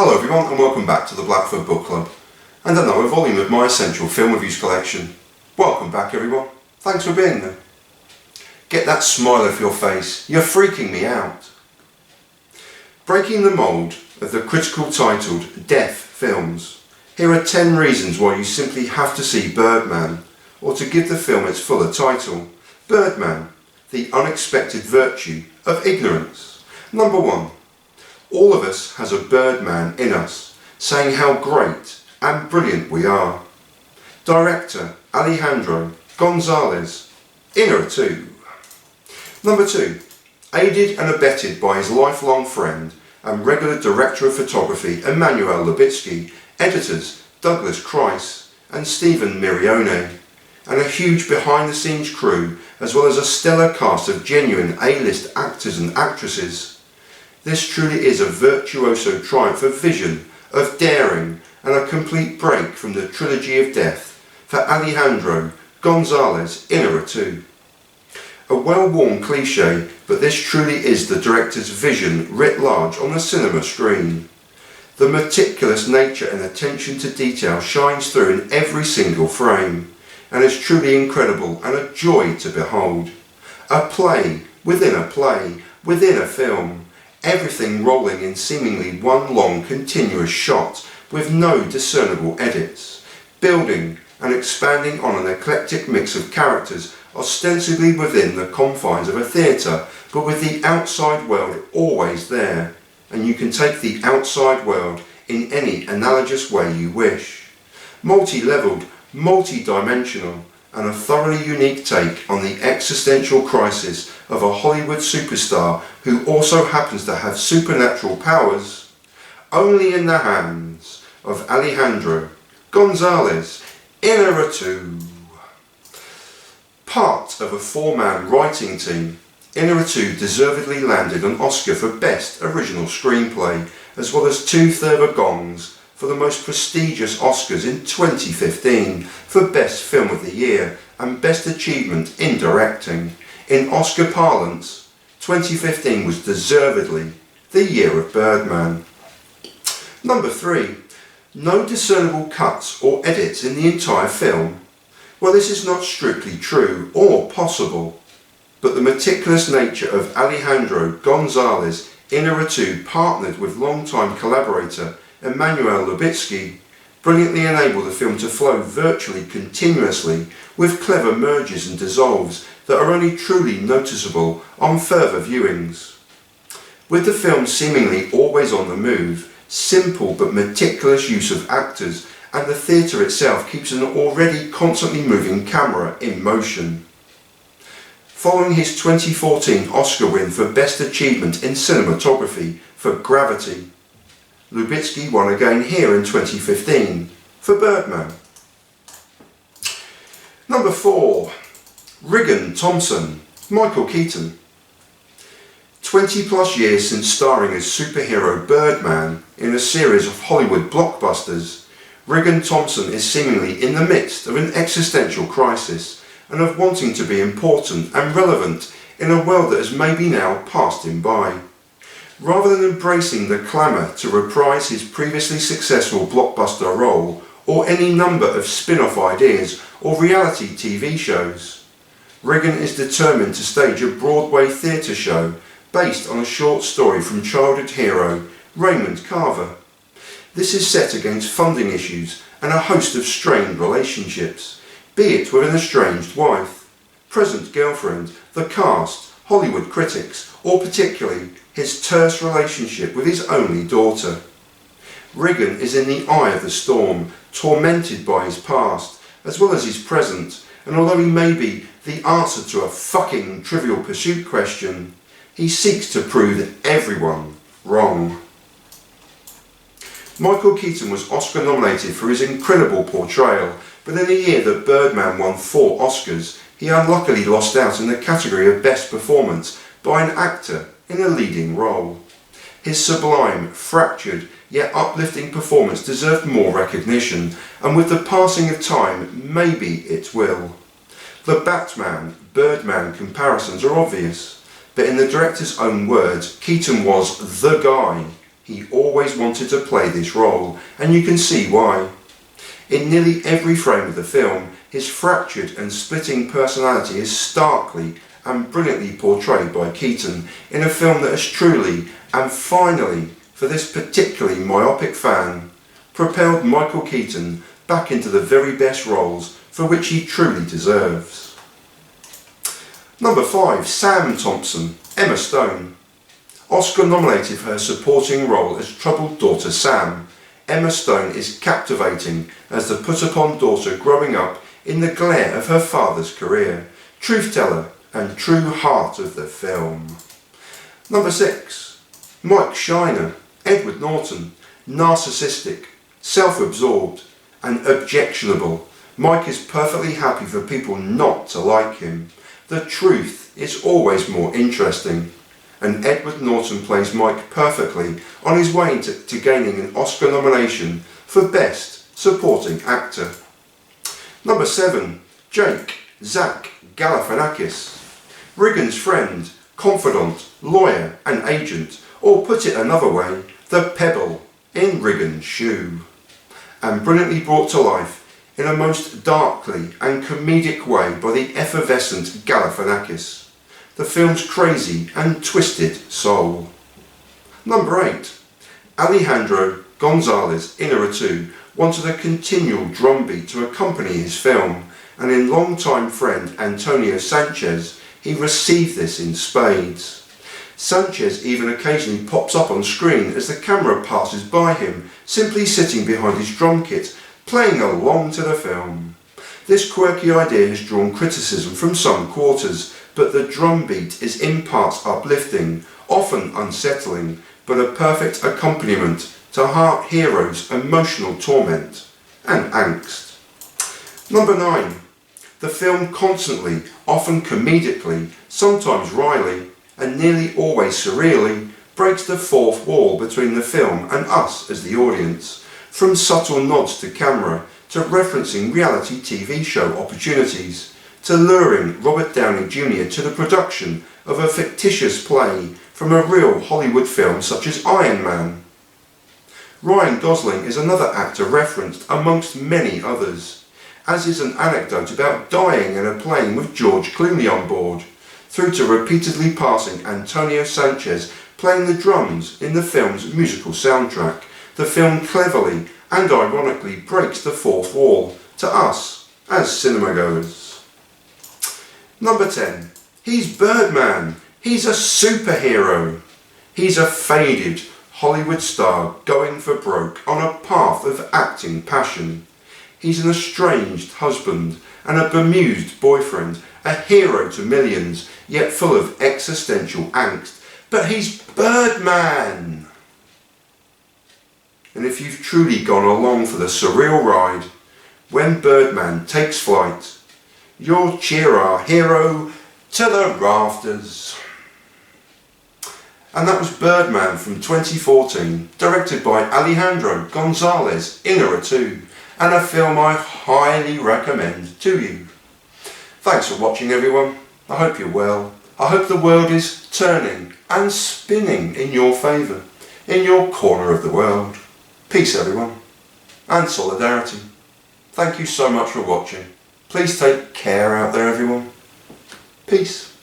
Hello everyone and welcome back to the Blackford Book Club and another volume of my essential film reviews collection. Welcome back everyone, thanks for being there. Get that smile off your face, you're freaking me out. Breaking the mould of the critical titled Death films. Here are 10 reasons why you simply have to see Birdman, or to give the film its fuller title, Birdman, the unexpected virtue of ignorance. Number 1. All of us has a Birdman in us, saying how great and brilliant we are. Director Alejandro Gonzalez Inarritu. Number 2. Aided and abetted by his lifelong friend and regular director of photography Emmanuel Lubezki, editors Douglas Crise and Stephen Mirrione, and a huge behind-the-scenes crew as well as a stellar cast of genuine A-list actors and actresses. This truly is a virtuoso triumph of vision, of daring, and a complete break from the Trilogy of Death for Alejandro Gonzalez Inarritu. A well-worn cliché, but this truly is the director's vision writ large on the cinema screen. The meticulous nature and attention to detail shines through in every single frame, and is truly incredible and a joy to behold. A play within a play, within a film. Everything rolling in seemingly one long continuous shot with no discernible edits, building and expanding on an eclectic mix of characters ostensibly within the confines of a theatre, but with the outside world always there, and you can take the outside world in any analogous way you wish. Multi-levelled, multi-dimensional, and a thoroughly unique take on the existential crisis of a Hollywood superstar who also happens to have supernatural powers, only in the hands of Alejandro Gonzalez Inarritu. Part of a 4-man writing team, Iñárritu deservedly landed an Oscar for Best Original Screenplay, as well as 2 further gongs for the most prestigious Oscars in 2015 for Best Film of the Year and Best Achievement in Directing. In Oscar parlance, 2015 was deservedly the year of Birdman. Number 3. No discernible cuts or edits in the entire film. Well, this is not strictly true or possible, but the meticulous nature of Alejandro Gonzalez Inarritu, partnered with longtime collaborator Emmanuel Lubezki, brilliantly enabled the film to flow virtually continuously with clever merges and dissolves that are only truly noticeable on further viewings. With the film seemingly always on the move, simple but meticulous use of actors, and the theatre itself keeps an already constantly moving camera in motion. Following his 2014 Oscar win for Best Achievement in Cinematography for Gravity, Lubezki won again here in 2015 for Birdman. Number 4. Regan Thompson, Michael Keaton. 20 plus years since starring as superhero Birdman in a series of Hollywood blockbusters, Regan Thompson is seemingly in the midst of an existential crisis and of wanting to be important and relevant in a world that has maybe now passed him by. Rather than embracing the clamour to reprise his previously successful blockbuster role or any number of spin-off ideas or reality TV shows, Regan is determined to stage a Broadway theatre show based on a short story from childhood hero Raymond Carver. This is set against funding issues and a host of strained relationships, be it with an estranged wife, present girlfriend, the cast, Hollywood critics, or particularly his terse relationship with his only daughter. Regan is in the eye of the storm, tormented by his past, as well as his present, and although he may be the answer to a fucking Trivial Pursuit question, he seeks to prove everyone wrong. Michael Keaton was Oscar nominated for his incredible portrayal, but in a year that Birdman won 4 Oscars, he unluckily lost out in the category of Best Performance by an actor in a leading role. His sublime, fractured, yet uplifting performance deserved more recognition, and with the passing of time, maybe it will. The Batman-Birdman comparisons are obvious, but in the director's own words, Keaton was the guy. He always wanted to play this role, and you can see why. In nearly every frame of the film, his fractured and splitting personality is starkly and brilliantly portrayed by Keaton in a film that has truly, and finally, for this particularly myopic fan, propelled Michael Keaton back into the very best roles for which he truly deserves. Number 5. Sam Thompson, Emma Stone. Oscar nominated for her supporting role as troubled daughter Sam, Emma Stone is captivating as the put-upon daughter growing up in the glare of her father's career, truth-teller and true heart of the film. Number 6. Mike Shiner, Edward Norton, narcissistic, self-absorbed and objectionable. Mike is perfectly happy for people not to like him. The truth is always more interesting, and Edward Norton plays Mike perfectly on his way to gaining an Oscar nomination for Best Supporting Actor. Number 7. Jake Zach Galifianakis, Regan's friend, confidant, lawyer and agent, or put it another way, the pebble in Regan's shoe, and brilliantly brought to life in a most darkly and comedic way by the effervescent Galifianakis, the film's crazy and twisted soul. Number 8. Alejandro Gonzalez Inarritu wanted a continual drumbeat to accompany his film, and in longtime friend Antonio Sanchez, he received this in spades. Sanchez even occasionally pops up on screen as the camera passes by him, simply sitting behind his drum kit, playing along to the film. This quirky idea has drawn criticism from some quarters, but the drum beat is in parts uplifting, often unsettling, but a perfect accompaniment to our hero's emotional torment and angst. Number 9. The film constantly, often comedically, sometimes wryly, and nearly always surreally, breaks the fourth wall between the film and us as the audience, from subtle nods to camera, to referencing reality TV show opportunities, to luring Robert Downey Jr. to the production of a fictitious play from a real Hollywood film such as Iron Man. Ryan Gosling is another actor referenced amongst many others, as is an anecdote about dying in a plane with George Clooney on board, through to repeatedly passing Antonio Sanchez playing the drums in the film's musical soundtrack. The film cleverly and ironically breaks the fourth wall to us as cinemagoers. Number 10. He's Birdman. He's a superhero. He's a faded Hollywood star going for broke on a path of acting passion. He's an estranged husband and a bemused boyfriend, a hero to millions, yet full of existential angst. But he's Birdman! And if you've truly gone along for the surreal ride, when Birdman takes flight, you'll cheer our hero to the rafters. And that was Birdman from 2014, directed by Alejandro Gonzalez Inarritu, and a film I highly recommend to you. Thanks for watching, everyone. I hope you're well. I hope the world is turning and spinning in your favour, in your corner of the world. Peace, everyone, and solidarity. Thank you so much for watching. Please take care out there, everyone. Peace.